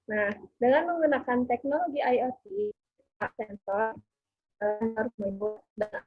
Nah, dengan menggunakan teknologi IoT, sensor harus membuat dan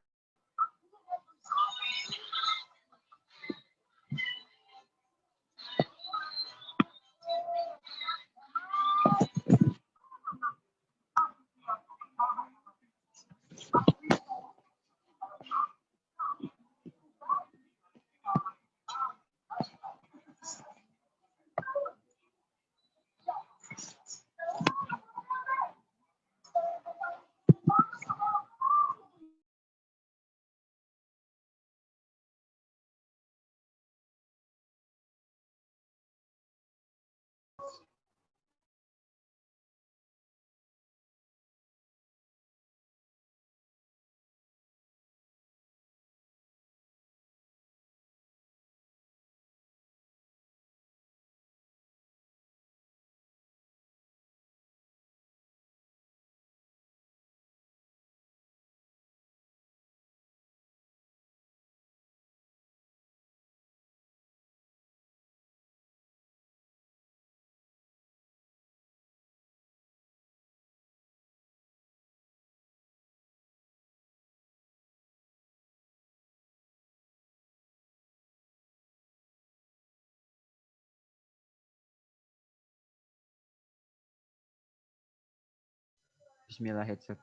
Bismillah headset.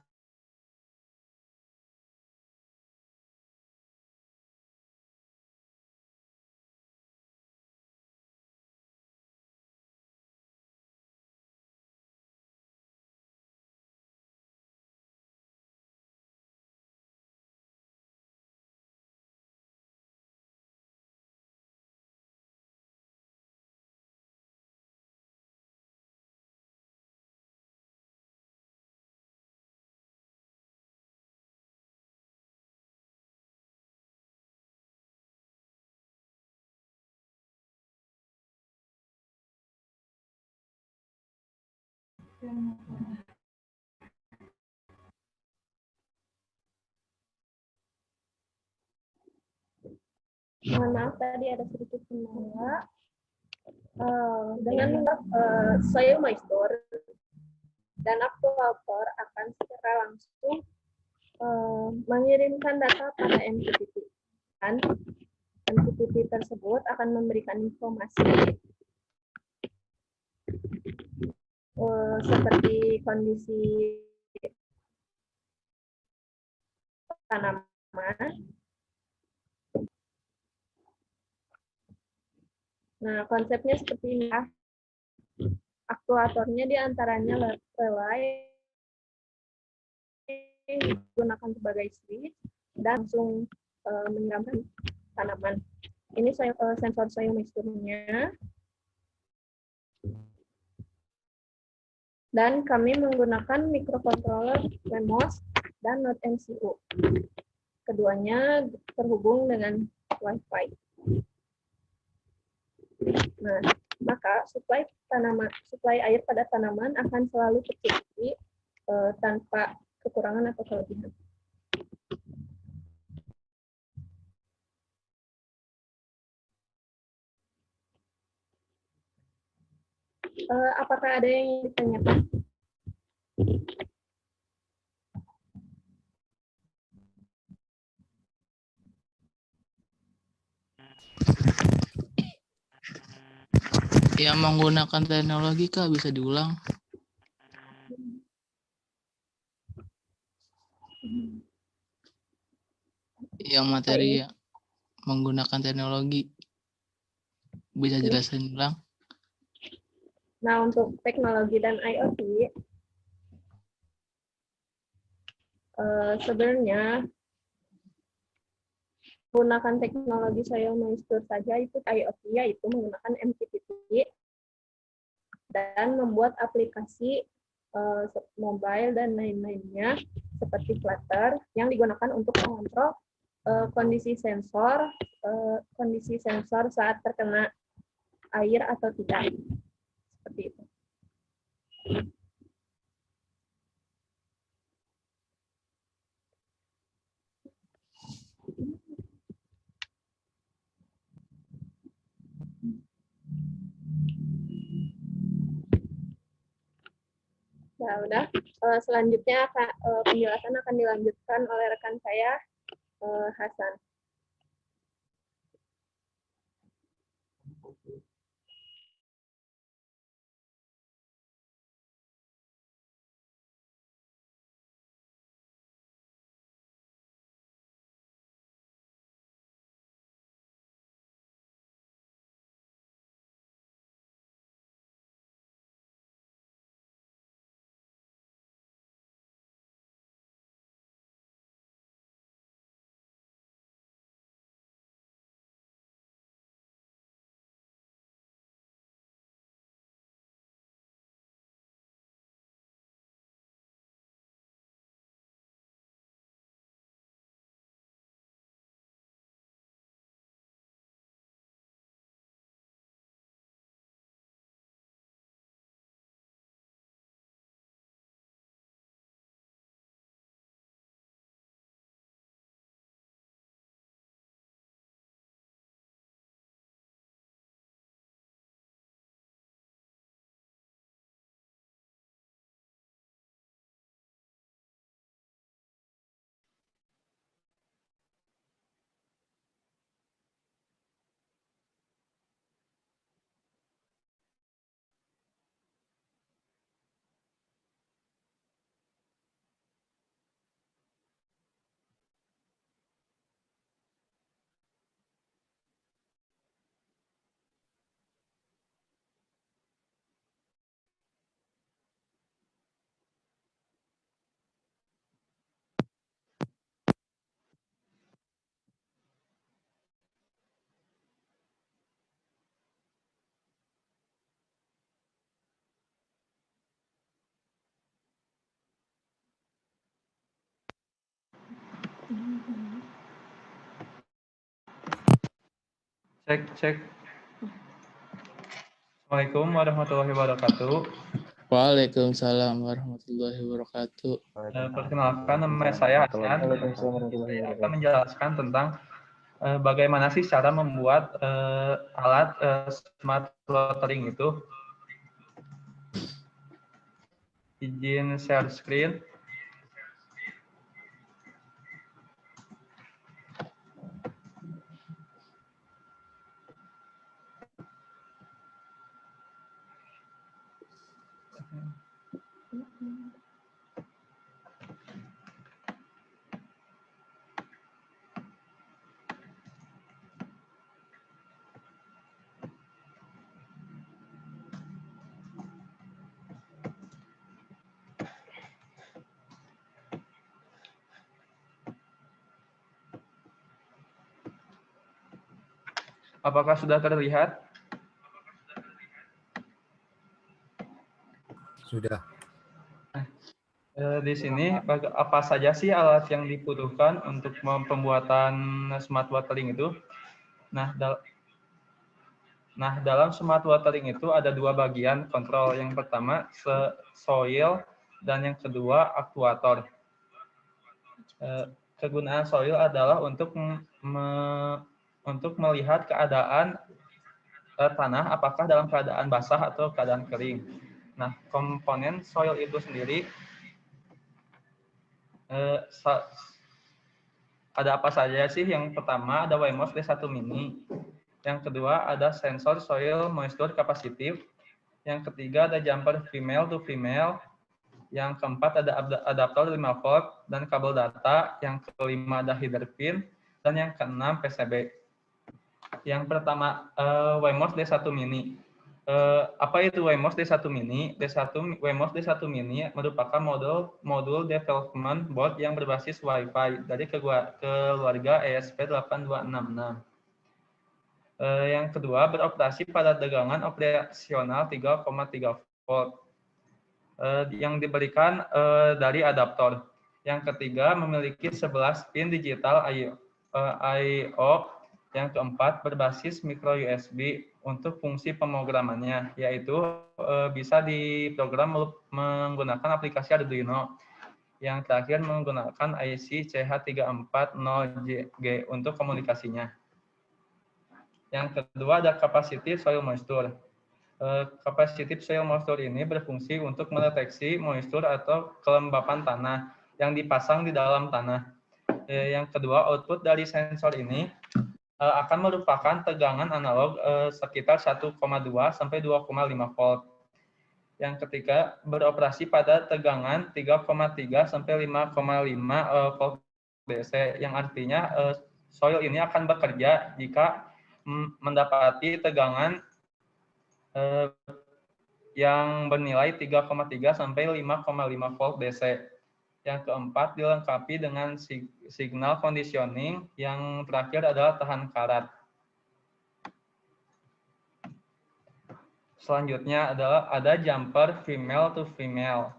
mohon maaf tadi ada sedikit kendala. Dengan saya Maistur dan aktuator akan secara langsung mengirimkan data pada MQTT. Dan MQTT tersebut akan memberikan informasi seperti kondisi tanaman. Nah, konsepnya seperti ini ya. Aktuatornya diantaranya relay digunakan sebagai switch dan langsung menyiramkan tanaman. Ini sensor soil-moisture-nya. Dan kami menggunakan microcontroller CMOS dan Node MCU. Keduanya terhubung dengan Wi-Fi. Nah, maka suplai air pada tanaman akan selalu tercukupi tanpa kekurangan atau kelebihan. Apakah ada yang ditanyakan? Yang menggunakan teknologi Kak bisa diulang. Yang materi yang menggunakan teknologi bisa jelasin ulang. Nah, untuk teknologi dan IoT sebenarnya menggunakan teknologi soil moisture saja itu IoT, yaitu menggunakan MQTT. dan membuat aplikasi mobile dan lain-lainnya seperti Flutter yang digunakan untuk mengontrol kondisi sensor saat terkena air atau tidak. Seperti itu. Ya udah. Selanjutnya penjelasan akan dilanjutkan oleh rekan saya, Hasan. Cek. Assalamualaikum warahmatullahi wabarakatuh. Waalaikumsalam warahmatullahi wabarakatuh. Perkenalkan, nama saya Hasan. Saya akan menjelaskan tentang bagaimana sih cara membuat alat smart watering itu. Izin share screen. Apakah sudah terlihat? Sudah. Di sini apa saja sih alat yang dibutuhkan untuk pembuatan smart watering itu? Nah, dalam smart watering itu ada dua bagian kontrol. Yang pertama soil dan yang kedua aktuator. Kegunaan soil adalah untuk melihat keadaan tanah apakah dalam keadaan basah atau keadaan kering. Nah, komponen soil itu sendiri ada apa saja sih? Yang pertama ada Wemos D1 Mini. Yang kedua ada sensor soil moisture capacitive. Yang ketiga ada jumper female to female. Yang keempat ada adaptor 5 volt dan kabel data. Yang kelima ada header pin. Dan yang keenam PCB. Yang pertama Wemos D1 Mini. Apa itu Wemos D1 Mini? Wemos D1 Mini merupakan modul development board yang berbasis Wi-Fi dari keluarga ESP8266. Yang kedua, beroperasi pada tegangan operasional 3,3 volt yang diberikan dari adaptor. Yang ketiga, memiliki 11 pin digital I/O. Yang keempat, berbasis micro USB untuk fungsi pemrogramannya, yaitu bisa diprogram menggunakan aplikasi Arduino. Yang terakhir, menggunakan IC CH340G untuk komunikasinya. Yang kedua ada capacitive soil moisture. Capacitive soil moisture ini berfungsi untuk mendeteksi moisture atau kelembapan tanah yang dipasang di dalam tanah. Yang kedua, output dari sensor ini akan merupakan tegangan analog sekitar 1,2 sampai 2,5 volt. Yang ketiga, beroperasi pada tegangan 3,3 sampai 5,5 volt DC, yang artinya soil ini akan bekerja jika mendapati tegangan yang bernilai 3,3 sampai 5,5 volt DC. Yang keempat, dilengkapi dengan signal conditioning. Yang terakhir adalah tahan karat. Selanjutnya adalah ada jumper female to female.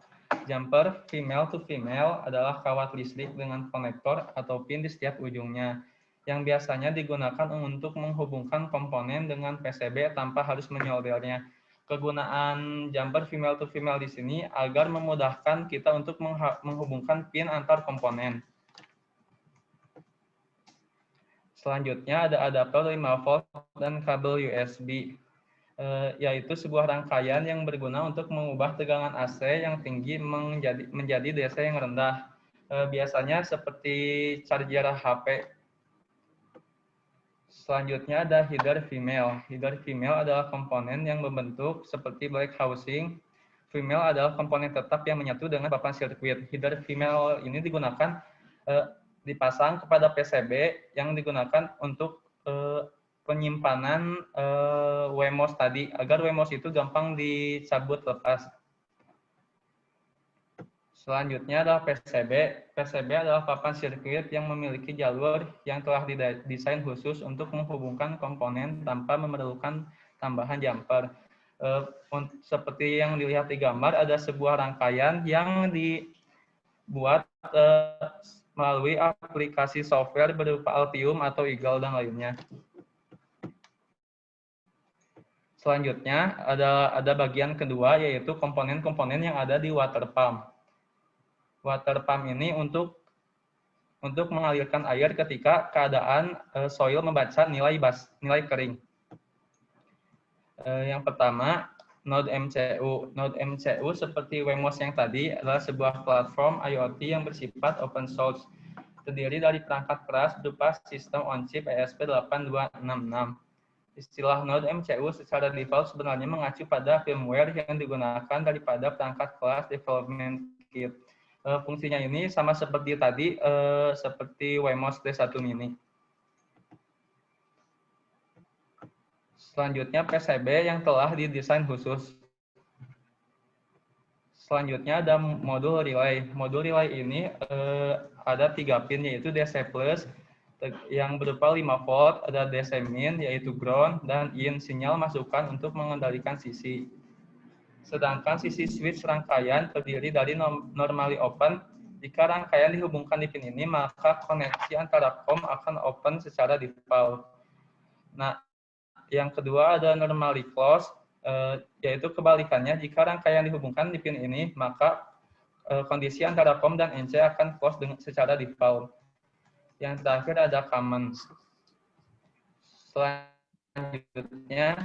Jumper female to female adalah kawat listrik dengan konektor atau pin di setiap ujungnya, yang biasanya digunakan untuk menghubungkan komponen dengan PCB tanpa harus menyoldernya. Kegunaan jumper female to female di sini agar memudahkan kita untuk menghubungkan pin antar komponen. Selanjutnya ada adaptor 5 volt dan kabel USB, yaitu sebuah rangkaian yang berguna untuk mengubah tegangan AC yang tinggi menjadi DC yang rendah. Biasanya seperti charger HP. Selanjutnya ada header female. Header female adalah komponen yang membentuk seperti black housing. Female adalah komponen tetap yang menyatu dengan papan sirkuit. Header female ini digunakan dipasang kepada PCB yang digunakan untuk penyimpanan WMOS tadi, agar WMOS itu gampang dicabut lepas. Selanjutnya adalah PCB. PCB adalah papan sirkuit yang memiliki jalur yang telah didesain khusus untuk menghubungkan komponen tanpa memerlukan tambahan jumper. Seperti yang dilihat di gambar, ada sebuah rangkaian yang dibuat melalui aplikasi software berupa Altium atau Eagle dan lainnya. Selanjutnya ada bagian kedua, yaitu komponen-komponen yang ada di water pump. Water pump ini untuk mengalirkan air ketika keadaan soil membaca nilai kering. Yang pertama, Node MCU. Node MCU seperti WMOS yang tadi adalah sebuah platform IoT yang bersifat open source, terdiri dari perangkat keras berupa sistem on-chip ESP8266. Istilah Node MCU secara default sebenarnya mengacu pada firmware yang digunakan daripada perangkat kelas development kit. Fungsinya ini sama seperti tadi, seperti WMOS D1 mini. Selanjutnya PCB yang telah didesain khusus. Selanjutnya ada modul relay. Modul relay ini ada 3 pin, yaitu DC plus yang berupa 5 volt, ada DC min yaitu ground, dan in sinyal masukan untuk mengendalikan sisi. Sedangkan sisi switch rangkaian terdiri dari normally open. Jika rangkaian dihubungkan di pin ini, maka koneksi antara COM akan open secara default. Nah, yang kedua ada normally closed, yaitu kebalikannya. Jika rangkaian dihubungkan di pin ini, maka kondisi antara COM dan NC akan close secara default. Yang terakhir ada common. Selanjutnya,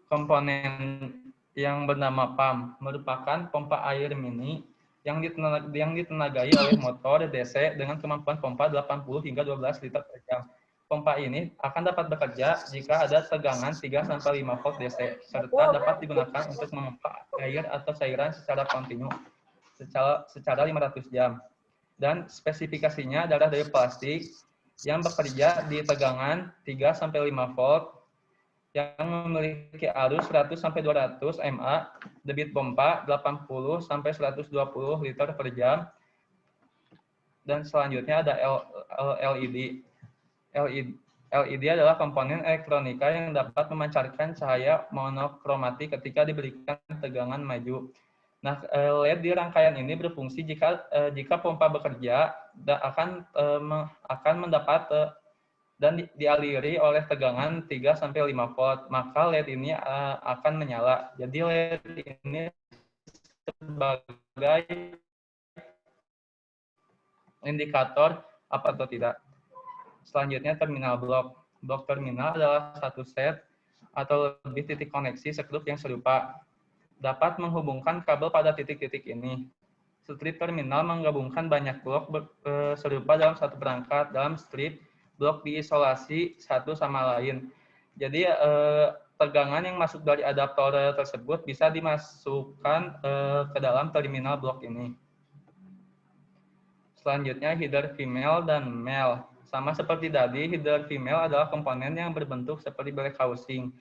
komponen yang bernama pump merupakan pompa air mini yang ditenagai oleh motor DC dengan kemampuan pompa 80 hingga 12 liter per jam. Pompa ini akan dapat bekerja jika ada tegangan 3-5 volt DC, serta dapat digunakan untuk memompa air atau cairan secara kontinu secara 500 jam. Dan spesifikasinya adalah dari plastik yang bekerja di tegangan 3-5 volt, yang memiliki arus 100-200 mA, debit pompa 80-120 liter per jam, dan selanjutnya ada LED. LED adalah komponen elektronika yang dapat memancarkan cahaya monokromatik ketika diberikan tegangan maju. Nah, LED di rangkaian ini berfungsi jika pompa bekerja dan akan mendapat dan dialiri oleh tegangan 3-5 volt, maka LED ini akan menyala. Jadi LED ini sebagai indikator apa atau tidak. Selanjutnya terminal blok. Blok terminal adalah satu set atau lebih titik koneksi sekrup yang serupa. Dapat menghubungkan kabel pada titik-titik ini. Strip terminal menggabungkan banyak blok serupa dalam satu perangkat. Dalam strip, blok diisolasi satu sama lain. Jadi tegangan yang masuk dari adaptor tersebut bisa dimasukkan ke dalam terminal blok ini. Selanjutnya header female dan male. Sama seperti tadi, header female adalah komponen yang berbentuk seperti black housing.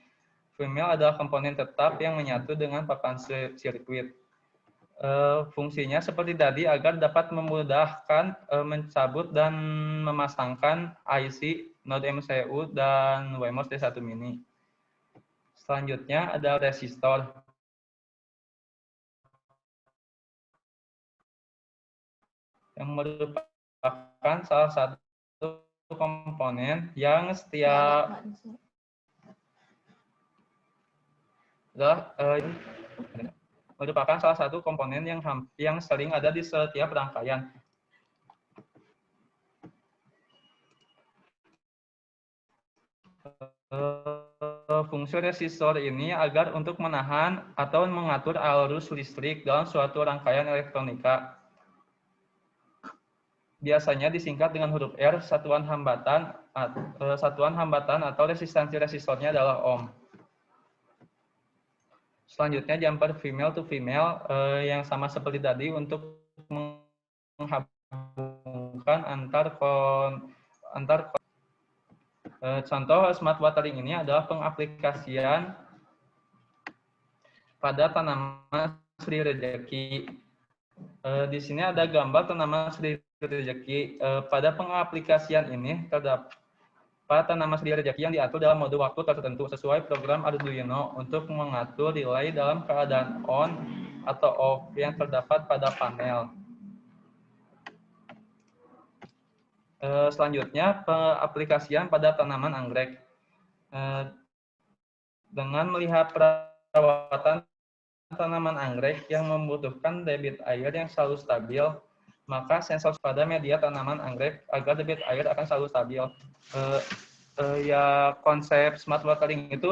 Female adalah komponen tetap yang menyatu dengan papan sirkuit. Fungsinya seperti tadi agar dapat memudahkan mencabut dan memasangkan IC, Node MCU, dan WMOS D1 Mini. Selanjutnya ada resistor. Yang merupakan salah satu komponen yang merupakan salah satu komponen yang sering ada di setiap rangkaian. Fungsi resistor ini agar untuk menahan atau mengatur arus listrik dalam suatu rangkaian elektronika. Biasanya disingkat dengan huruf R, satuan hambatan atau resistansi resistornya adalah ohm. Selanjutnya jumper female to female yang sama seperti tadi untuk menghubungkan antar contoh smart watering ini adalah pengaplikasian pada tanaman Sri Rejeki. Di sini ada gambar tanaman Sri Rejeki. Pada pengaplikasian ini terdapat tanaman Sri Rejeki yang diatur dalam mode waktu tertentu sesuai program Arduino untuk mengatur relay dalam keadaan on atau off yang terdapat pada panel. Selanjutnya pengaplikasian pada tanaman anggrek. Dengan melihat perawatan tanaman anggrek yang membutuhkan debit air yang selalu stabil, maka sensor pada media tanaman anggrek agar debit air akan selalu stabil. Ya konsep smart watering itu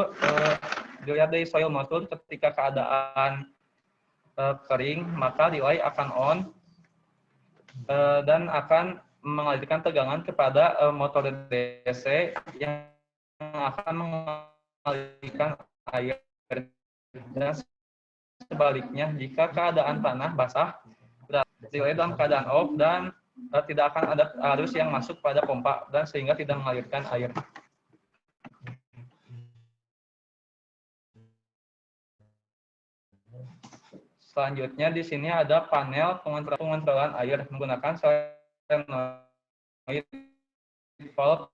dilihat dari soil moisture. Ketika keadaan kering, maka relay akan on dan akan mengalirkan tegangan kepada motor DC yang akan mengalirkan air. Dan sebaliknya, jika keadaan tanah basah, relay dalam keadaan off dan tidak akan ada arus yang masuk pada pompa dan sehingga tidak mengalirkan air. Selanjutnya di sini ada panel pengontrolan air menggunakan solenoid valve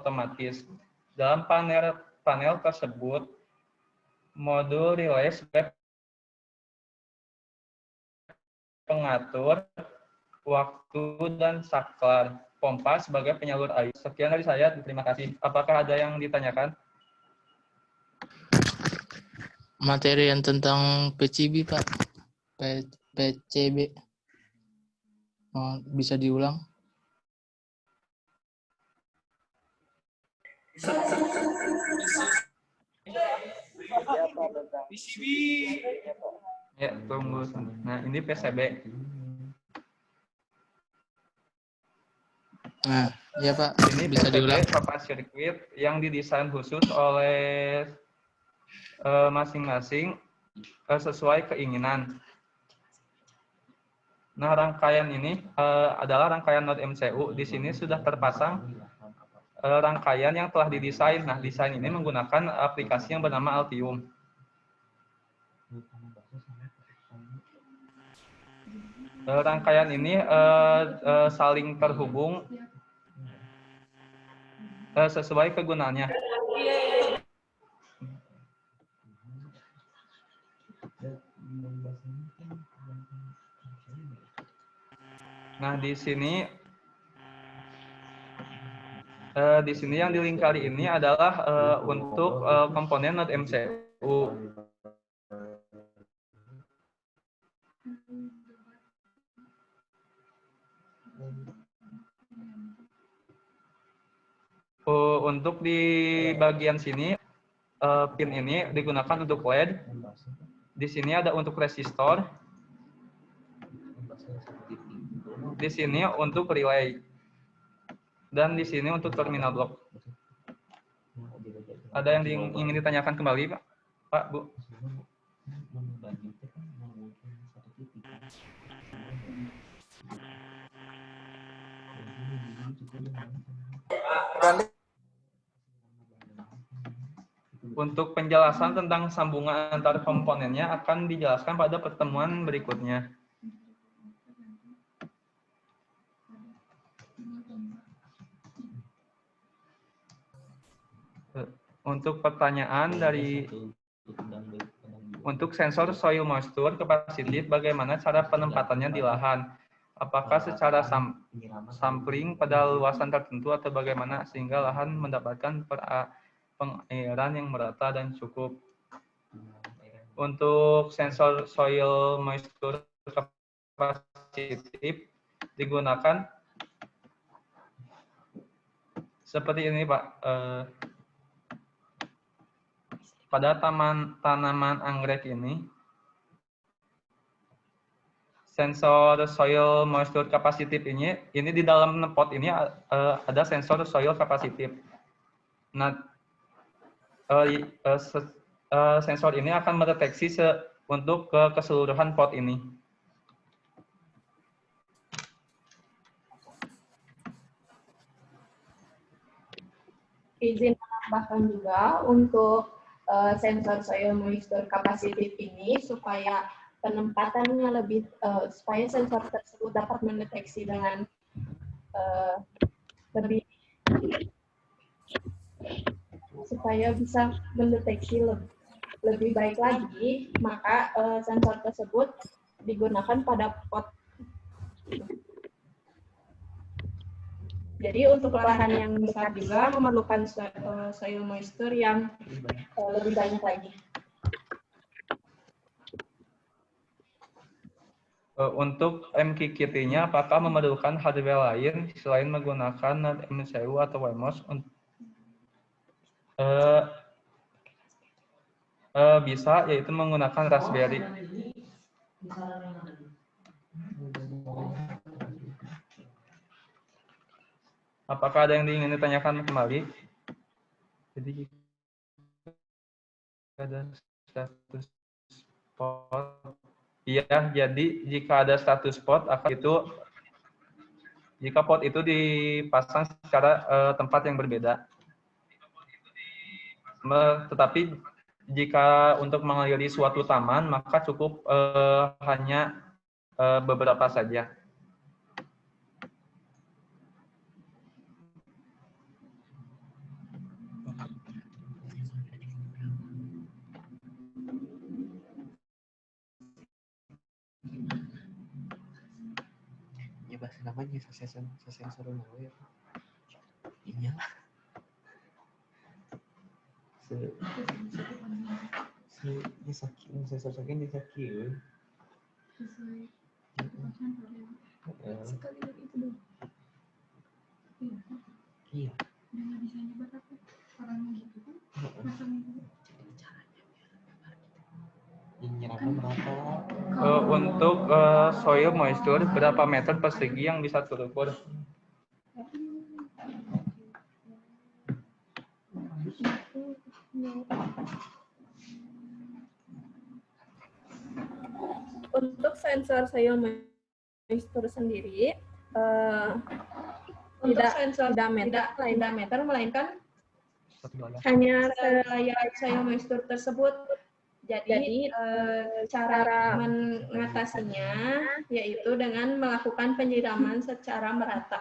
otomatis. Dalam panel tersebut, modul relay sebagai pengatur waktu dan saklar, pompa sebagai penyalur air. Sekian dari saya, terima kasih. Apakah ada yang ditanyakan? Materi yang tentang PCB, Pak. PCB. Oh, bisa diulang? PCB. Ya, tunggu. Nah, ini PCB. Nah, ya Pak. Ini bisa PCB, diulang. papan sirkuit yang didesain khusus oleh masing-masing sesuai keinginan. Nah, rangkaian ini adalah rangkaian node MCU. Di sini sudah terpasang rangkaian yang telah didesain. Nah, desain ini menggunakan aplikasi yang bernama Altium. Rangkaian ini saling terhubung sesuai kegunaannya. Nah, di sini yang dilingkari ini adalah untuk komponen Node MCU. Untuk di bagian sini, pin ini digunakan untuk LED. Di sini ada untuk resistor. Di sini untuk relay. Dan di sini untuk terminal block. Ada yang ingin ditanyakan kembali, Pak? Pak, Bu? Untuk penjelasan tentang sambungan antar komponennya akan dijelaskan pada pertemuan berikutnya. Untuk pertanyaan untuk sensor soil moisture kapasitif, bagaimana cara penempatannya di lahan? Apakah secara sampling pada luasan tertentu atau bagaimana sehingga lahan mendapatkan pengairan yang merata dan cukup? Untuk sensor soil moisture kapasitif digunakan seperti ini, Pak. Pada tanaman anggrek ini, sensor soil moisture kapasitif ini di dalam pot ini ada sensor soil kapasitif. Nah, sensor ini akan mendeteksi untuk keseluruhan pot ini. Izin menambahkan juga untuk sensor soil moisture kapasitif ini supaya penempatannya lebih supaya sensor tersebut dapat mendeteksi dengan lebih supaya bisa mendeteksi lebih baik lagi, maka sensor tersebut digunakan pada pot. Jadi untuk lahan yang besar juga memerlukan soil moisture yang lebih banyak lagi. Untuk MQKT-nya, apakah memerlukan hardware lain selain menggunakan MCU atau WMOS? Bisa, yaitu menggunakan Raspberry. Apakah ada yang ingin ditanyakan kembali? Jadi ada status pot. Iya, jadi jika ada status pot akan itu jika pot itu dipasang secara tempat yang berbeda. Tetapi jika untuk mengaliri suatu taman maka cukup hanya beberapa saja. Ya bahasa namanya sensor ya. Iya. Sensor saking disakit. Sekali itu dong. Iya. Dengan bisa nyebat apa? Orang gitu kan? Macam Nyerapnya berapa? Untuk soil moisture berapa meter persegi yang bisa terukur? Untuk sensor soil moisture sendiri tidak meter melainkan hanya selayar soil moisture tersebut. Jadi cara mengatasinya yaitu dengan melakukan penyiraman secara merata.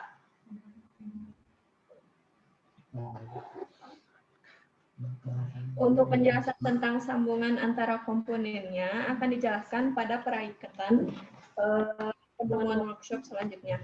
Untuk penjelasan tentang sambungan antara komponennya akan dijelaskan pada perakiraan pertemuan workshop selanjutnya.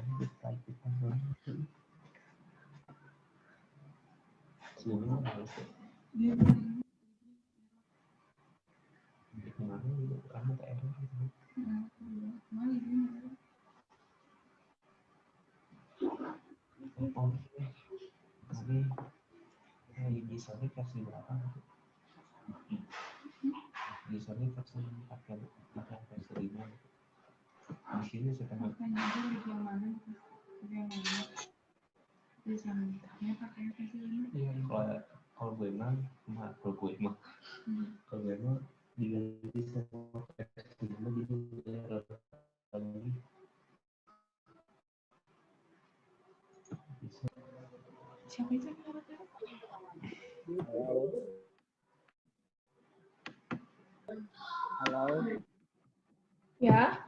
Di Sony versi berapa? Di Sony versi pakai versi 5. Di sini setengah. Makanya aja lebih yang mana? Lebih yang mana? Terus yang mintaknya pakai versi 5. Iya, kalau gue mah diganti sama versi 5 jadi lagi. Siapa itu yang kata-kata? Halo. Ya.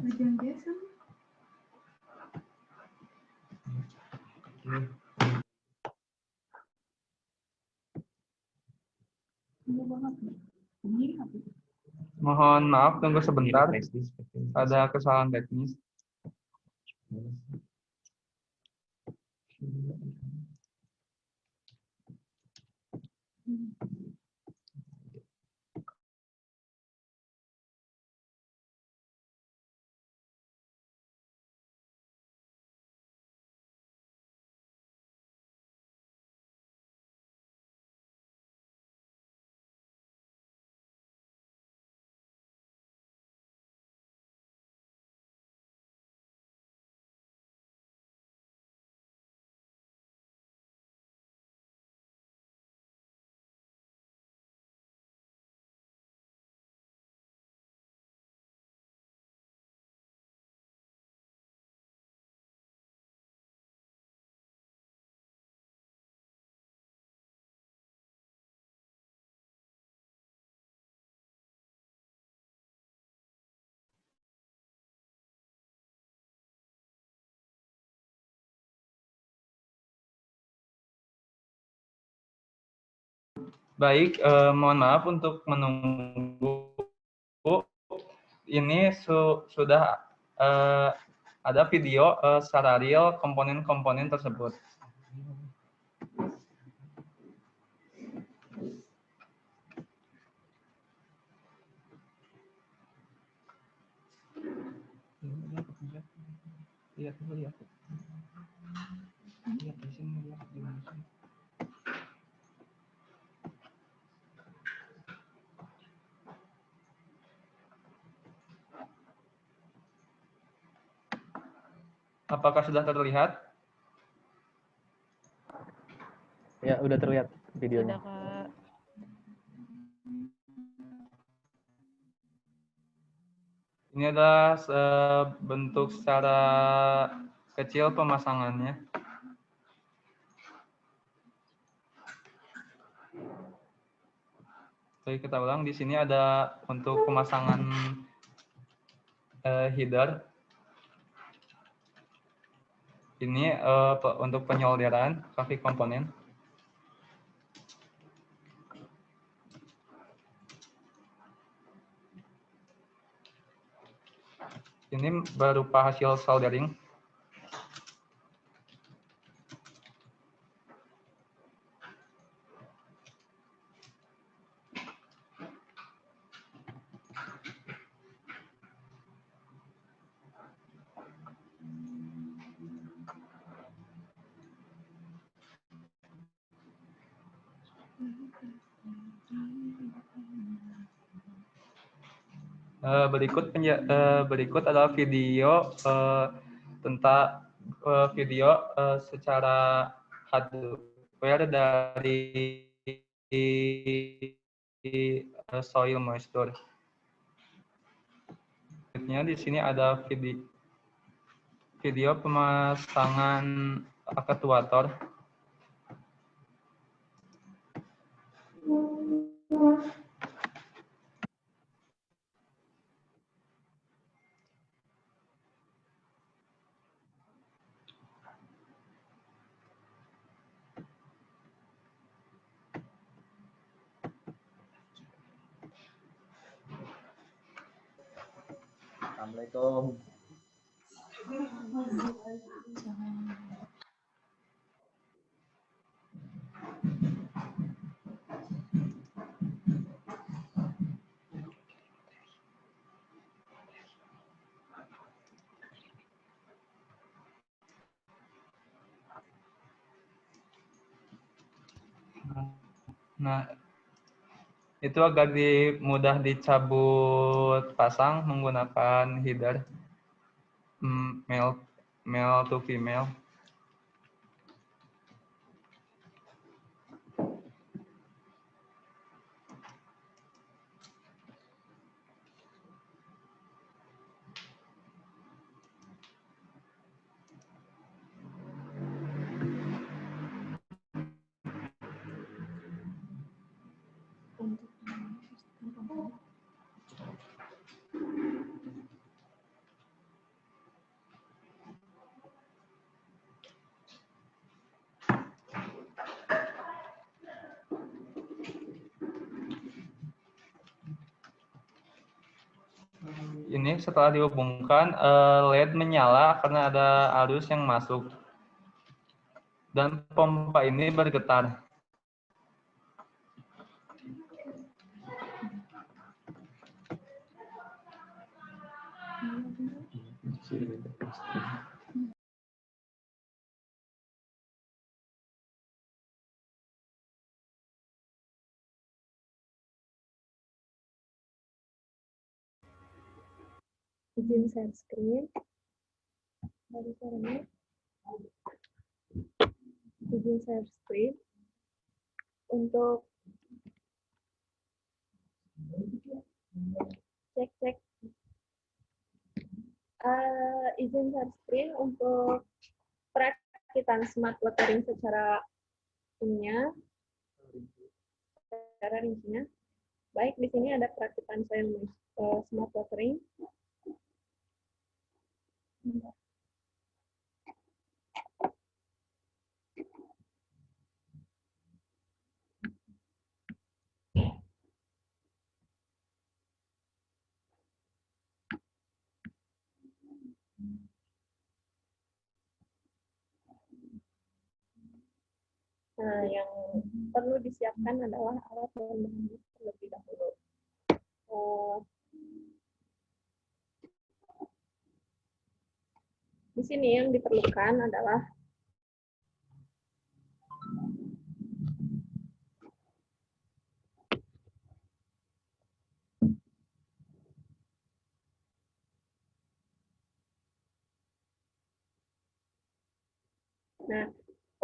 Ujian biasa. Mohon maaf, tunggu sebentar. Ada kesalahan teknis. Baik, mohon maaf untuk menunggu. Ini sudah ada video secara real komponen-komponen tersebut. Lihat dulu ya. Lihat di sini, lihat di sini. Apakah sudah terlihat? Ya, udah terlihat videonya. Sudah, Kak. Ini adalah bentuk secara kecil pemasangannya. Baik, kita ulang. Di sini ada untuk pemasangan header. Ini untuk penyolderan grafik komponen. Ini berupa hasil soldering. Berikut adalah video tentang video secara hardware dari soil moisture. Di sini ada video pemasangan aktuator. Assalamualaikum. Nah, itu agak mudah dicabut pasang menggunakan header male to female. Ini setelah dihubungkan, LED menyala karena ada arus yang masuk. Dan pompa ini bergetar. Izin share screen. Izin share screen untuk cek. Izin share screen untuk perakitan smart watering secara rincinya. Baik, di sini ada perakitan soil smart watering. Nah, yang perlu disiapkan adalah alat dan bahannya terlebih dahulu. Di sini yang diperlukan adalah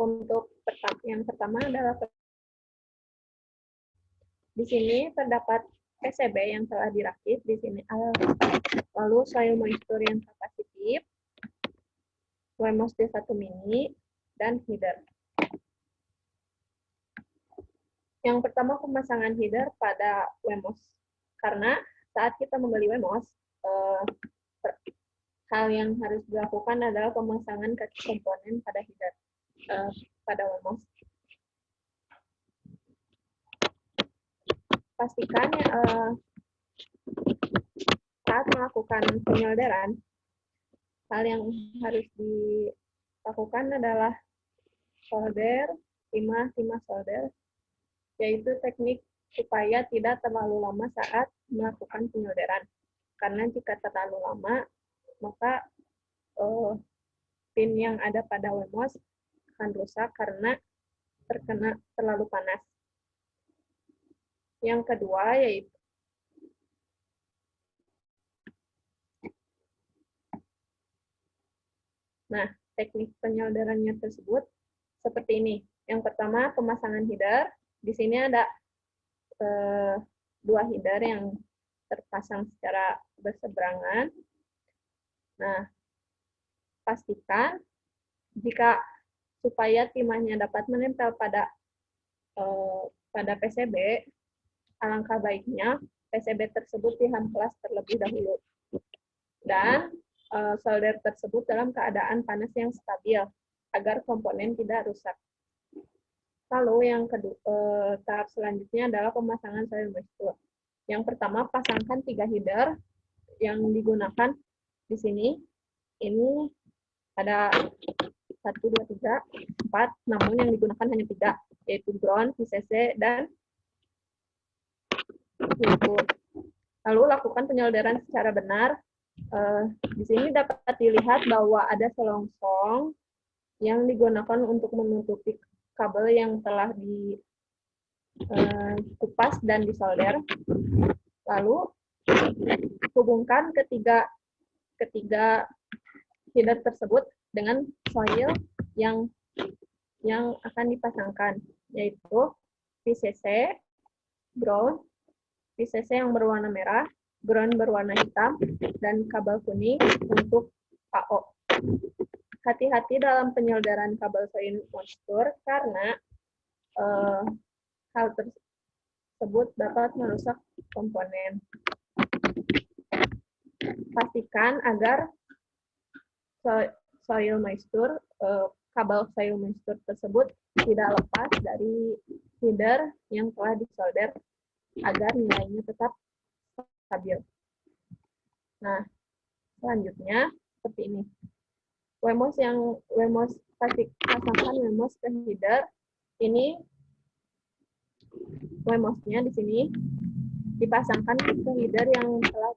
untuk yang pertama adalah di sini terdapat PCB yang telah dirakit di sini, lalu soil moisture yang kapasitif, WMOS D1 mini, dan header. Yang pertama, pemasangan header pada WMOS. Karena saat kita membeli WMOS, hal yang harus dilakukan adalah pemasangan kaki komponen pada header pada WMOS. Pastikan saat melakukan penyolderan, hal yang harus dilakukan adalah solder, timah solder, yaitu teknik supaya tidak terlalu lama saat melakukan penyolderan. Karena jika terlalu lama, maka pin yang ada pada WMOS akan rusak karena terkena terlalu panas. Yang kedua yaitu Nah, teknik penyolderannya tersebut seperti ini. Yang pertama, pemasangan header. Di sini ada dua header yang terpasang secara berseberangan. Nah, pastikan jika supaya timahnya dapat menempel pada PCB, alangkah baiknya PCB tersebut diamplas terlebih dahulu. Dan solder tersebut dalam keadaan panas yang stabil agar komponen tidak rusak. Lalu yang kedua, tahap selanjutnya adalah pemasangan soil moisture. Yang pertama, pasangkan 3 header yang digunakan di sini. Ini ada 1, 2, 3, 4, namun yang digunakan hanya 3, yaitu ground, VCC, dan input. Lalu lakukan penyolderan secara benar. Di sini dapat dilihat bahwa ada selongsong yang digunakan untuk menutupi kabel yang telah dikupas dan disolder. Lalu hubungkan ketiga header tersebut dengan soil yang akan dipasangkan, yaitu VCC, ground, VCC yang berwarna merah, ground berwarna hitam, dan kabel kuning untuk AO. Hati-hati dalam penyolderan kabel soil moisture karena hal tersebut dapat merusak komponen. Pastikan agar soil moisture, kabel soil moisture tersebut tidak lepas dari header yang telah disolder agar nilainya tetap stabil. Nah, selanjutnya seperti ini. Pasangkan WMOS ke header. Ini WMOS-nya di sini dipasangkan ke header yang telah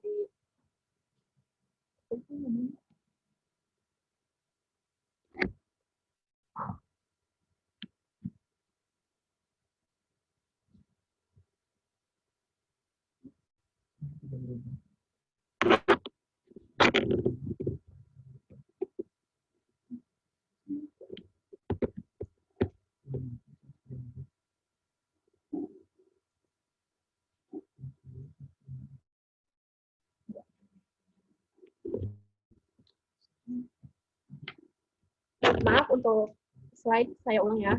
maaf untuk slide, saya ulang ya.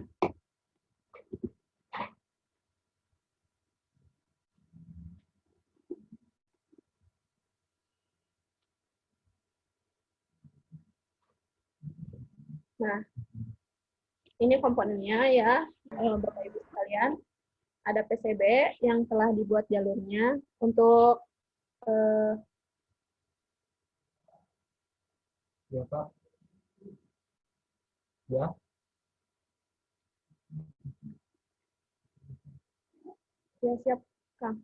Nah, ini komponennya ya, Bapak Ibu sekalian. Ada PCB yang telah dibuat jalurnya untuk Ya, Pak. Ya. ya siap, Kang.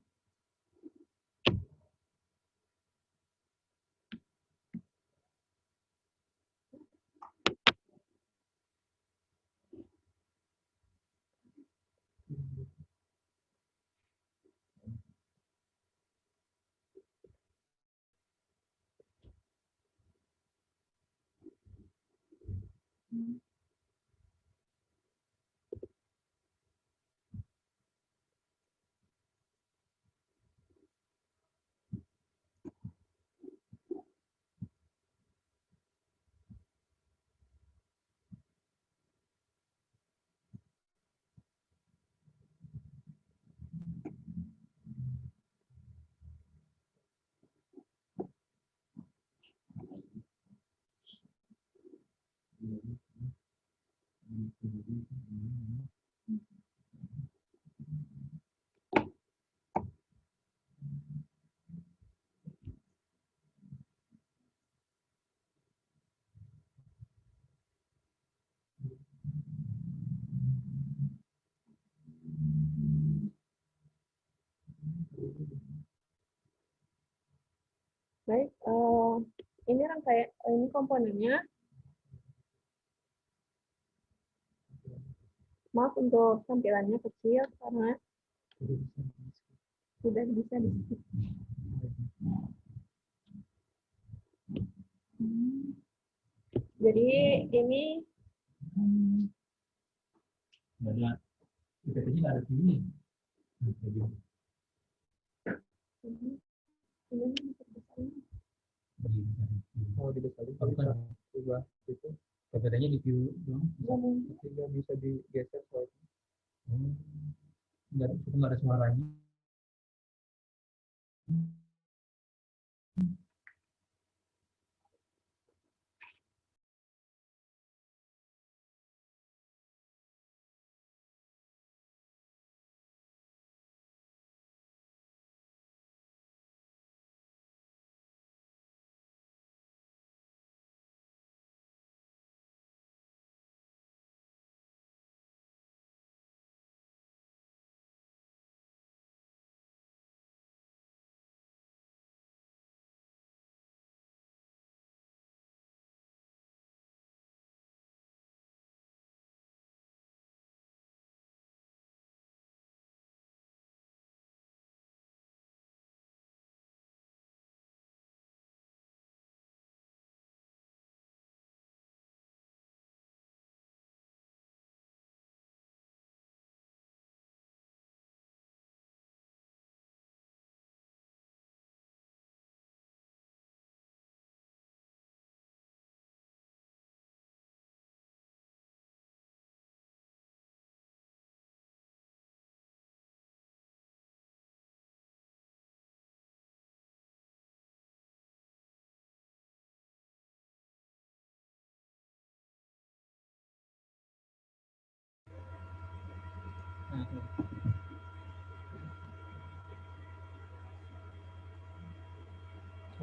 Baik, ini komponennya. Maaf untuk tampilannya kecil karena tidak bisa di skip. Jadi ini Ada IPT-nya nggak ada sini. Oh, dibesarin. Oh, bukan. Ubah itu. IPT-nya di view doang. Tidak bisa digeser soalnya. Nggak ada suaranya.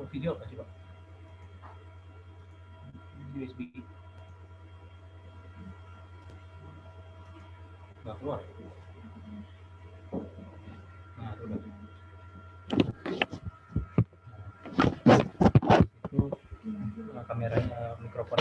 Video apa coba? USB. Nggak keluar. Nah, udah. Itu kameranya, mikrofon.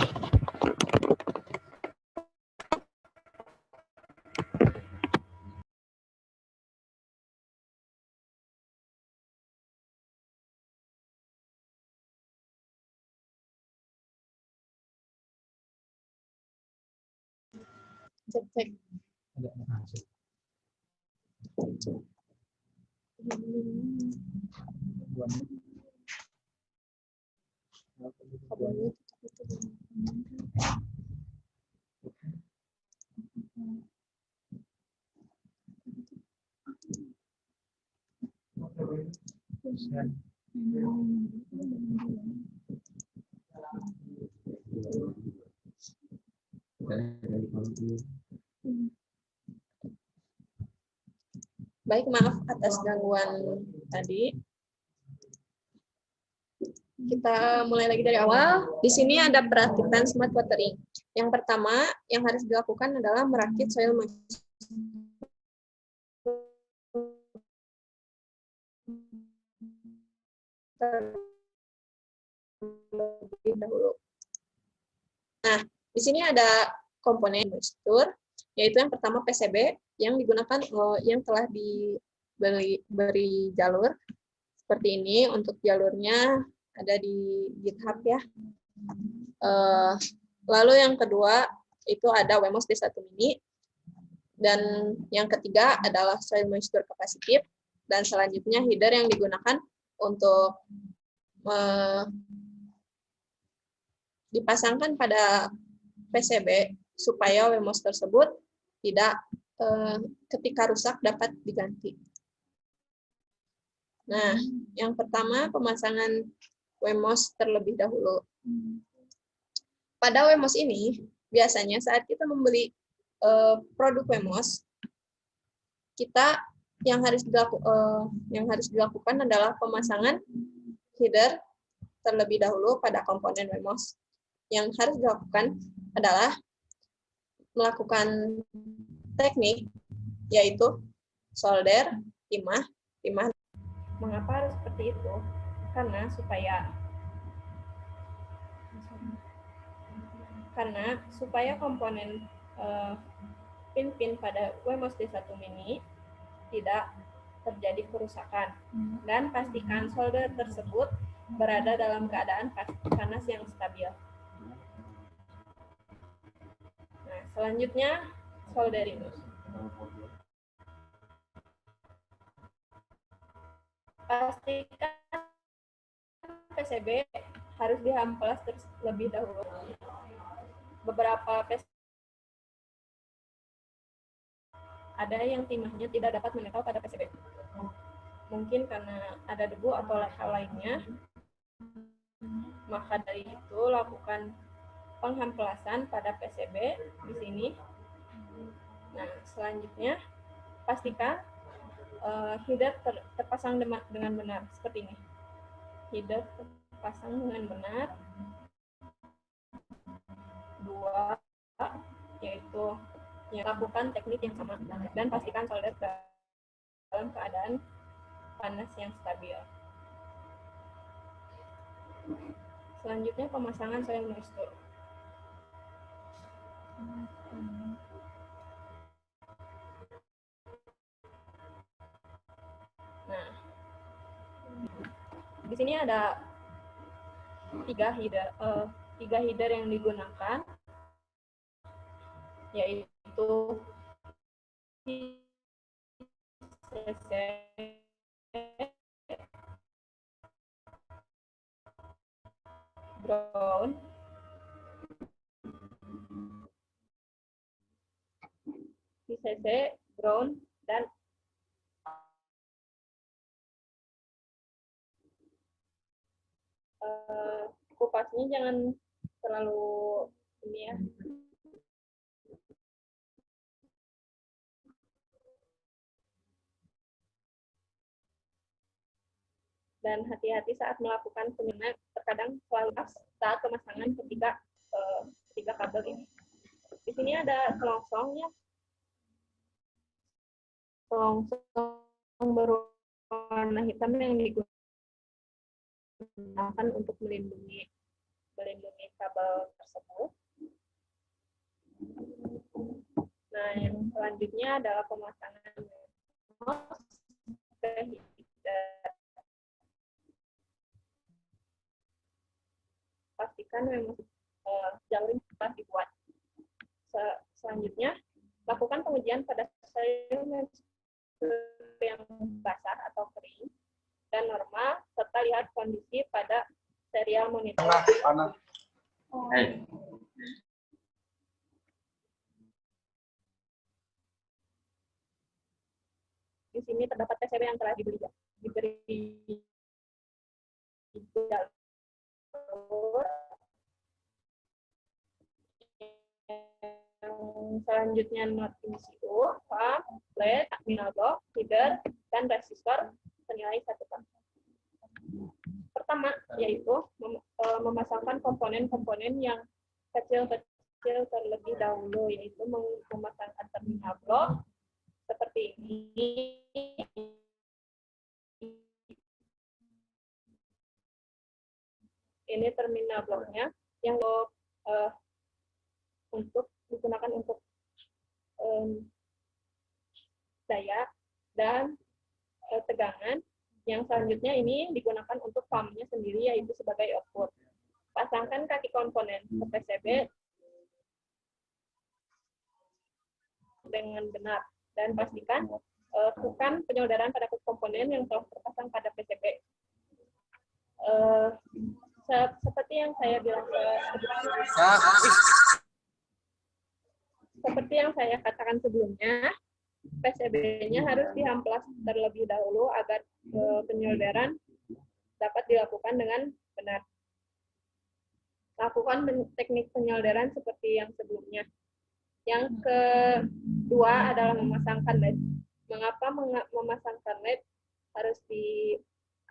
cek. Ada masuk. Kabelnya Baik, maaf atas gangguan tadi. Kita mulai lagi dari awal. Di sini ada perakhiran smart watering. Yang pertama yang harus dilakukan adalah merakit soil moisture terlebih dahulu. Nah, di sini ada komponen moisture, yaitu yang pertama PCB yang digunakan yang telah diberi jalur seperti ini. Untuk jalurnya ada di GitHub ya. Lalu yang kedua itu ada WMOS D1 mini, dan yang ketiga adalah soil moisture capacitive, dan selanjutnya header yang digunakan untuk dipasangkan pada PCB supaya WMOS tersebut tidak ketika rusak dapat diganti. Nah, yang pertama pemasangan WMOS terlebih dahulu. Pada WMOS ini biasanya saat kita membeli produk WMOS, kita yang harus dilakukan adalah pemasangan header terlebih dahulu pada komponen WMOS. Yang harus dilakukan adalah melakukan teknik yaitu solder, timah. Mengapa harus seperti itu? Karena supaya komponen pin-pin pada WMOS D1 mini tidak terjadi kerusakan, dan pastikan solder tersebut berada dalam keadaan panas yang stabil. selanjutnya soldering. Pastikan PCB harus diamplas terlebih dahulu. Beberapa PCB ada yang timahnya tidak dapat menempel pada PCB. Mungkin karena ada debu atau hal lainnya. Maka dari itu lakukan penghamplasan pada PCB di sini. Nah, selanjutnya pastikan header terpasang dengan benar seperti ini. Header terpasang dengan benar. 2, yaitu lakukan teknik yang sama dan pastikan solder dalam keadaan panas yang stabil. Selanjutnya pemasangan soil moisture. Nah, di sini ada 3 header yang digunakan, yaitu CC, ground, CC, ground, dan kupasnya jangan terlalu ini ya. Dan hati-hati saat melakukan penyusunan, terkadang selalu saat pemasangan ketiga kabel ini. Di sini ada selongsongnya. Selongsong berwarna hitam yang digunakan untuk melindungi kabel tersebut. Nah, yang selanjutnya adalah pemasangan ke header. Pastikan memang jalur telah dibuat. Selanjutnya, lakukan pengujian pada soil yang basah atau kering dan normal, serta lihat kondisi pada serial monitor. Di sini terdapat PCB yang telah diberi jalur. Selanjutnya not MCU, pump, LED, terminal block, header, dan resistor senilai 1 K. Pertama, yaitu memasangkan komponen-komponen yang kecil-kecil terlebih dahulu, yaitu memasangkan terminal block seperti ini. Ini terminal blocknya yang untuk digunakan untuk daya dan tegangan. Yang selanjutnya ini digunakan untuk pumpnya sendiri, yaitu sebagai output. Pasangkan kaki komponen ke PCB dengan benar dan pastikan lakukan penyolderan pada komponen yang telah terpasang pada PCB. Seperti yang saya bilang seperti yang saya katakan sebelumnya, PCB-nya harus diamplas terlebih dahulu agar penyolderan dapat dilakukan dengan benar. Lakukan teknik penyolderan seperti yang sebelumnya. Yang kedua adalah memasangkan LED. Mengapa memasangkan LED harus di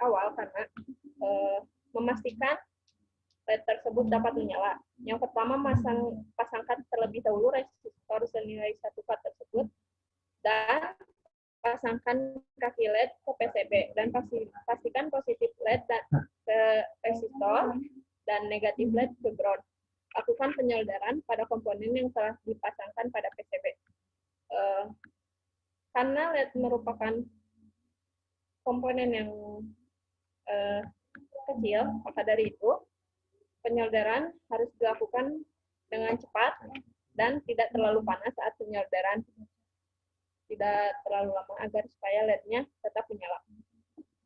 awal? Karena memastikan LED tersebut dapat menyala. Yang pertama, pasangkan terlebih dahulu resistor senilai 1 K tersebut dan pasangkan kaki LED ke PCB dan pastikan positif LED ke resistor dan negatif LED ke ground. Lakukan penyolderan pada komponen yang telah dipasangkan pada PCB. Karena LED merupakan komponen yang kecil, maka dari itu penyolderan harus dilakukan dengan cepat dan tidak terlalu panas saat penyolderan. Tidak terlalu lama agar supaya LED-nya tetap menyala.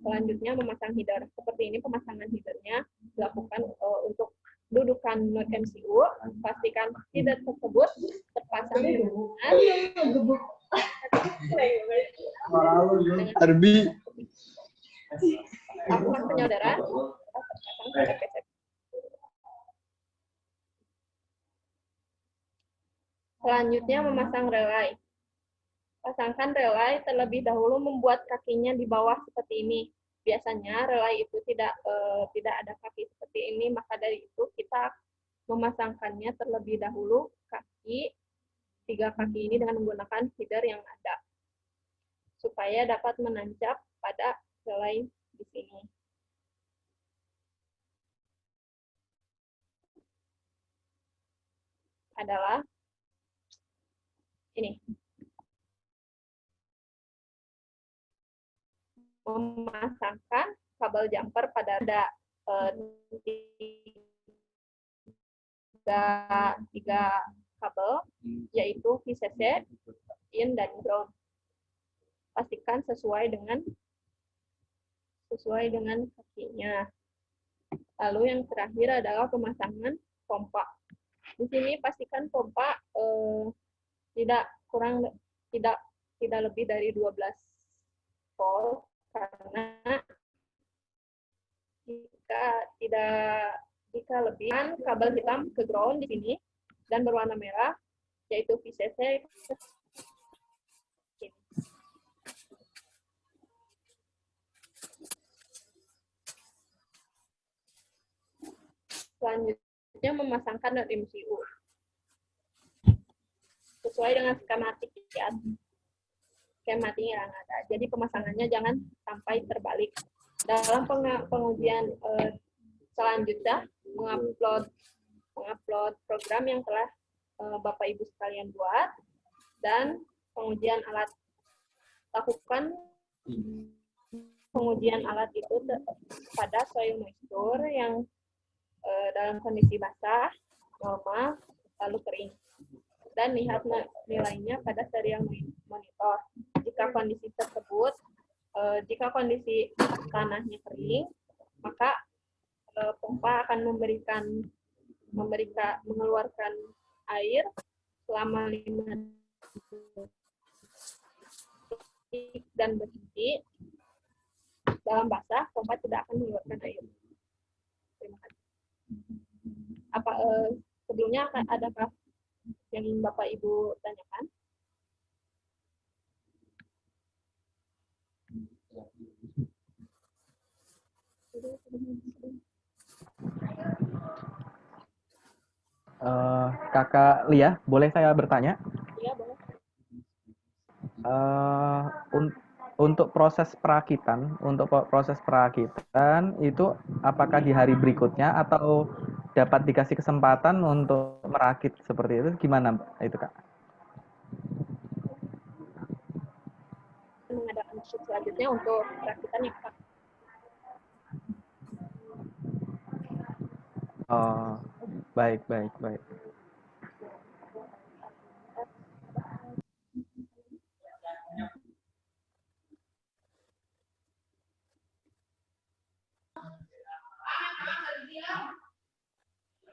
Selanjutnya memasang header. Seperti ini pemasangan headernya dilakukan untuk dudukan node MCU. Pastikan header tersebut terpasang dengan Arbi. lakukan penyolderan terpasang pada PCB. Selanjutnya memasang relay. Pasangkan relay terlebih dahulu membuat kakinya di bawah seperti ini. Biasanya relay itu tidak ada kaki seperti ini, maka dari itu kita memasangkannya terlebih dahulu tiga kaki ini dengan menggunakan feeder yang ada supaya dapat menancap pada relay di sini. Adalah ini. Memasangkan kabel jumper pada tiga kabel, yaitu VCC, in, dan ground. Pastikan sesuai dengan kakinya. Lalu yang terakhir adalah pemasangan pompa. Di sini pastikan pompa tidak lebih dari 12 volt, karena jika lebihan kabel hitam ke ground di sini dan berwarna merah, yaitu VCC. Selanjutnya memasangkan node MCU sesuai dengan skematik ya. Skematik yang ada. Jadi pemasangannya jangan sampai terbalik. Dalam pengujian selanjutnya mengupload program yang telah Bapak Ibu sekalian buat, dan pengujian alat. Lakukan pengujian alat itu pada soil moisture yang dalam kondisi basah, normal, lalu kering. Dan lihat nilainya pada serial monitor. Jika kondisi tersebut, jika kondisi tanahnya kering, maka pompa akan mengeluarkan air selama 5 detik dan berhenti. Dalam basah, pompa tidak akan mengeluarkan air. Terima kasih. Sebelumnya adakah yang Bapak Ibu tanyakan? Kakak Lia, boleh saya bertanya? Iya, boleh. Untuk proses perakitan itu apakah di hari berikutnya atau dapat dikasih kesempatan untuk merakit seperti itu? Gimana itu, Kak? Mengadakan shoot selanjutnya untuk perakitan yang Kak. Oh, baik.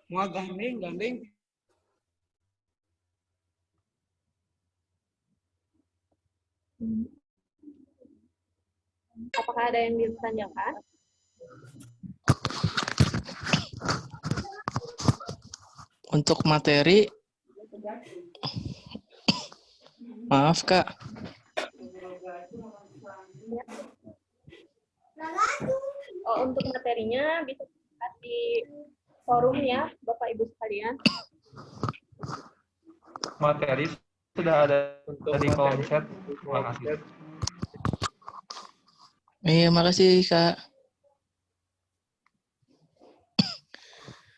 Mau gandeng. Apakah ada yang ditanyakan? Untuk materi, maaf Kak. Untuk materinya bisa di forum ya, Bapak Ibu sekalian. Materi sudah ada di kolom chat. Terima kasih. Iya, makasih Kak.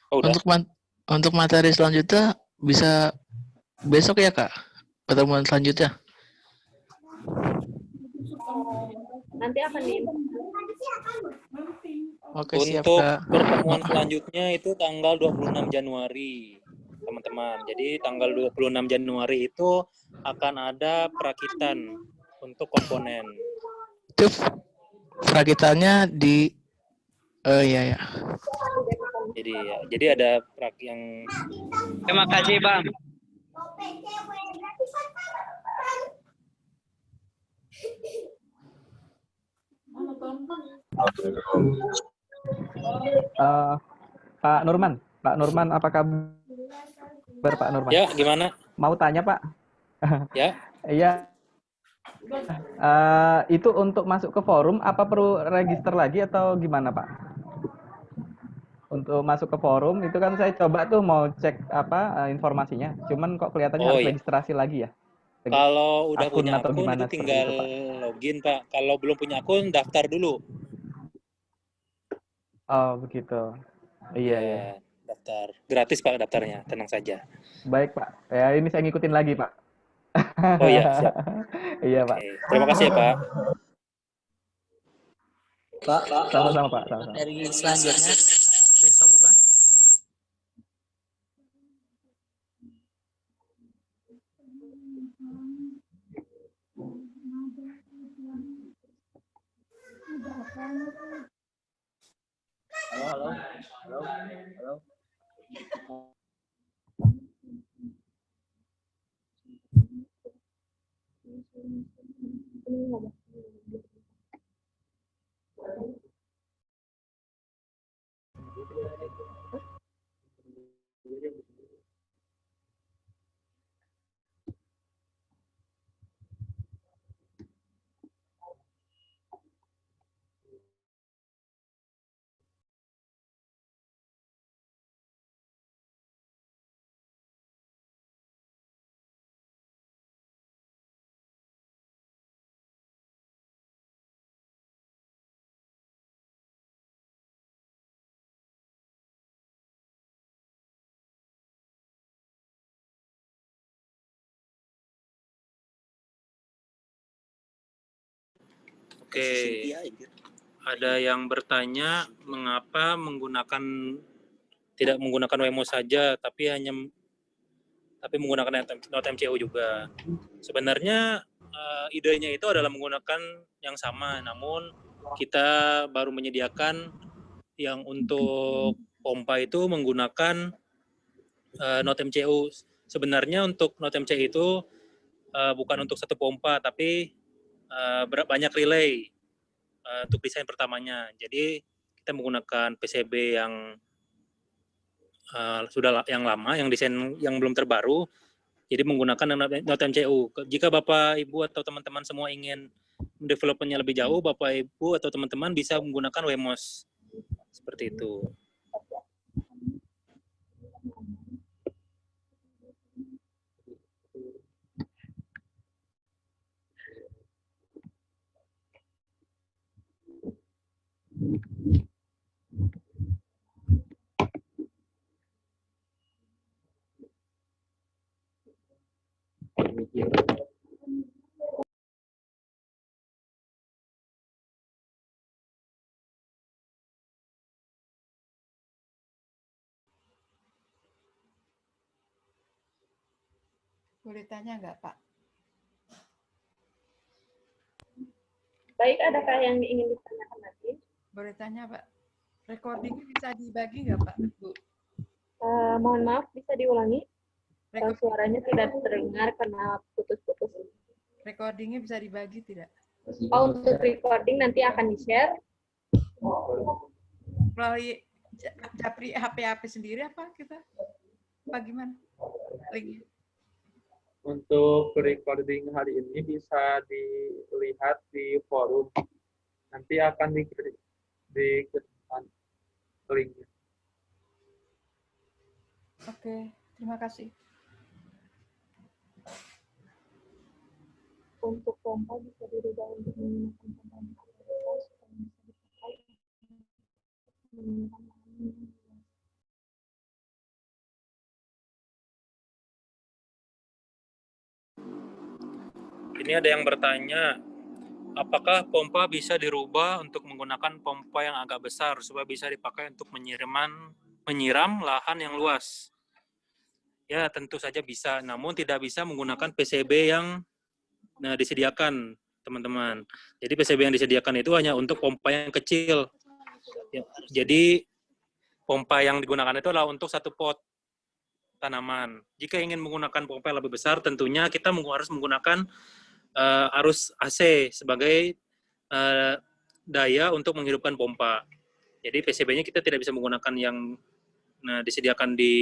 Oh, udah. Untuk materi selanjutnya bisa besok ya Kak, pertemuan selanjutnya. Nanti akan Oke, siap Untuk Kak. pertemuan selanjutnya itu tanggal 26 Januari, teman-teman. teman-teman. Jadi tanggal 26 Januari itu akan ada perakitan untuk komponen. Itu perakitannya di iya ya. Jadi ada yang. Terima kasih, Bang. Pak Nurman, apa kabar Pak Nurman? Ya, gimana? Mau tanya Pak? Ya. Iya. Itu untuk masuk ke forum, apa perlu register lagi atau gimana Pak? Untuk masuk ke forum itu kan saya coba tuh mau cek informasinya, cuman kok kelihatannya harus registrasi lagi ya? Kalau udah punya akun gimana itu tinggal itu, Pak? login Pak. Kalau belum punya akun daftar dulu. Oh begitu. Iya ya. Daftar gratis Pak daftarnya, tenang saja. Baik Pak. Ya ini saya ngikutin lagi Pak. Oh iya siap. Iya Pak. Terima kasih ya Pak. Pak. Sama-sama Pak. Sama-sama. Dari selanjutnya besok bukan? Halo. Oke. Ada yang bertanya mengapa tidak menggunakan Wemo saja tapi menggunakan NoteMCO juga. Sebenarnya idenya itu adalah menggunakan yang sama, namun kita baru menyediakan yang untuk pompa itu menggunakan NoteMCO. Sebenarnya untuk NoteMCO itu bukan untuk satu pompa, tapi banyak relay untuk desain pertamanya. Jadi kita menggunakan PCB yang sudah yang lama, yang desain yang belum terbaru. Jadi menggunakan NoteMCO. Jika Bapak, Ibu atau teman-teman semua ingin developmentnya lebih jauh, Bapak, Ibu atau teman-teman bisa menggunakan Wemos. Seperti itu. Boleh tanya nggak, Pak? Baik, adakah yang ingin ditanyakan lagi? Boleh tanya, Pak. Recordingnya bisa dibagi nggak, Pak, Bu? Mohon maaf, bisa diulangi? Suaranya tidak terdengar karena putus-putus. Recordingnya bisa dibagi tidak? Oh, untuk recording nanti akan di-share. Melalui Japri HP sendiri apa kita? Apa gimana? Linknya? Untuk recording hari ini bisa dilihat di forum. Nanti akan dikiriman linknya. Oke, terima kasih. Untuk pompa bisa dirubah untuk menggunakan komponen supaya bisa dipakai menggunakan lahan. Ini ada yang bertanya, apakah pompa bisa dirubah untuk menggunakan pompa yang agak besar supaya bisa dipakai untuk menyiram lahan yang luas? Ya, tentu saja bisa, namun tidak bisa menggunakan PCB yang disediakan, teman-teman. Jadi PCB yang disediakan itu hanya untuk pompa yang kecil. Ya, jadi pompa yang digunakan itu adalah untuk satu pot tanaman. Jika ingin menggunakan pompa yang lebih besar, tentunya kita harus menggunakan arus AC sebagai daya untuk menghidupkan pompa. Jadi PCB-nya kita tidak bisa menggunakan yang disediakan di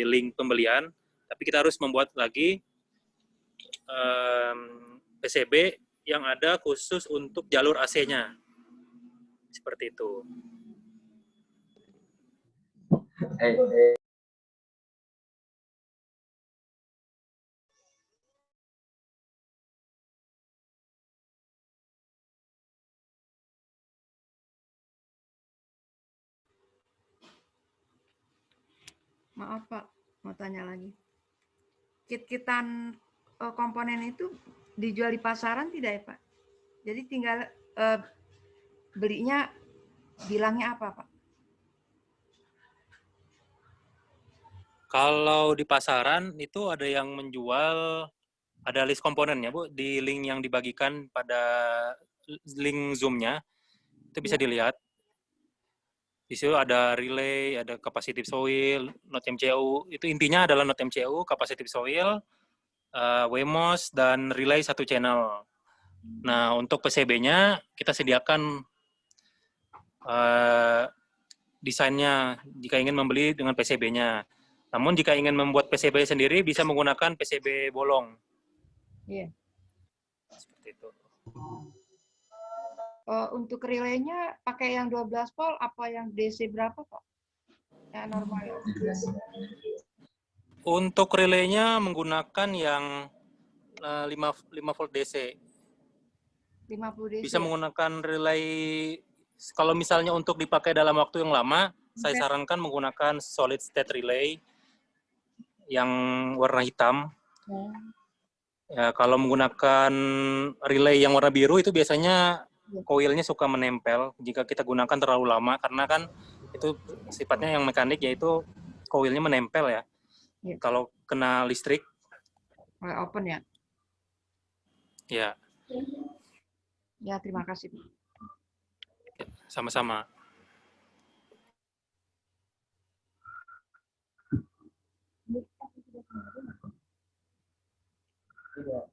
link pembelian, tapi kita harus membuat lagi PCB yang ada khusus untuk jalur AC-nya. Seperti itu. Maaf Pak, mau tanya lagi. Kit-kitan komponen itu dijual di pasaran tidak ya Pak? Jadi tinggal belinya bilangnya apa Pak? Kalau di pasaran itu ada yang menjual, ada list komponennya Bu, di link yang dibagikan pada link Zoom-nya, itu bisa dilihat. Di situ ada relay, ada capacitive soil, not MCU, itu intinya adalah not MCU, capacitive soil, WMOS, dan relay satu channel. Nah, untuk PCB-nya kita sediakan desainnya jika ingin membeli dengan PCB-nya. Namun jika ingin membuat PCB sendiri bisa menggunakan PCB bolong. Iya. Seperti itu. Untuk relaynya pakai yang 12 volt apa yang DC berapa Pak? Yang normal ya? Untuk relaynya menggunakan yang 5 volt DC. 50 DC. Bisa menggunakan relay, kalau misalnya untuk dipakai dalam waktu yang lama, saya sarankan menggunakan solid state relay yang warna hitam. Ya, kalau menggunakan relay yang warna biru itu biasanya koilnya suka menempel jika kita gunakan terlalu lama, karena kan itu sifatnya yang mekanik, yaitu koilnya menempel ya. Kalau kena listrik. Open ya? Ya. Ya, terima kasih. Sama-sama. Tidak.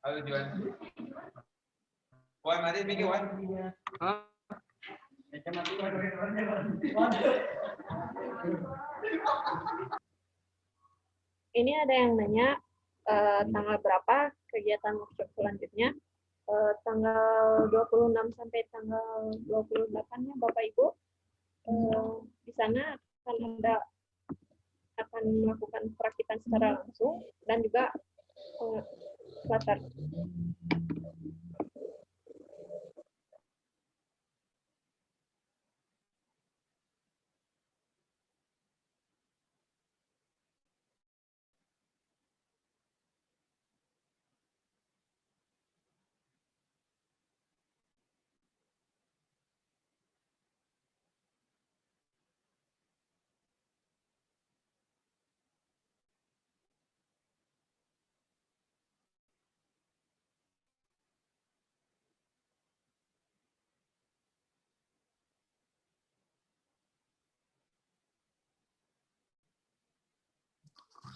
Halo Juan. Wan, mari mikir Wan. Ini ada yang nanya tanggal berapa kegiatan workshop selanjutnya. Tanggal 26 sampai tanggal 28-nya Bapak Ibu. Di sana akan melakukan perakitan secara langsung dan juga plater.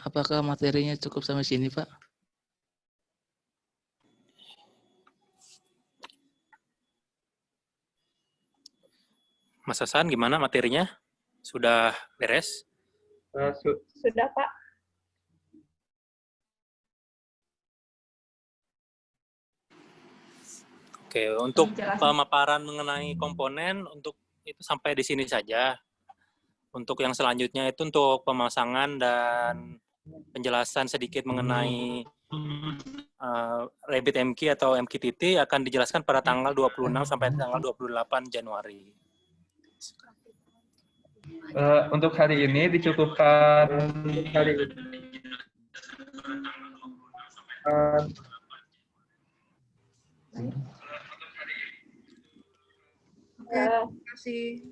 Apakah materinya cukup sampai sini, Pak? Mas Hasan, gimana materinya? Sudah beres? Sudah, Pak. Oke, untuk Penjelasan. pemaparan mengenai komponen untuk itu sampai di sini saja. Untuk yang selanjutnya itu untuk pemasangan dan penjelasan sedikit mengenai Rabbit MQ atau MQTT akan dijelaskan pada tanggal 26 sampai tanggal 28 Januari. Untuk hari ini dicukupkan hari ini. Oke, terima kasih.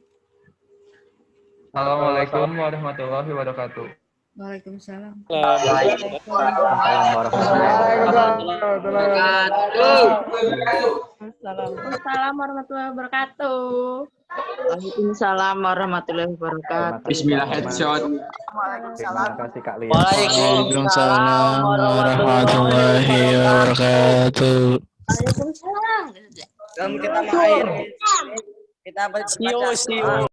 Assalamualaikum warahmatullahi wabarakatuh. Waalaikumsalam. Waalaikumsalam warahmatullahi wabarakatuh. Waalaikumsalam warahmatullahi wabarakatuh. Waalaikumsalam warahmatullahi wabarakatuh. Bismillah headshot. Terima kasih Kak Lia. Waalaikumsalam warahmatullahi wabarakatuh. Waalaikumsalam. Kita main. Kita baca.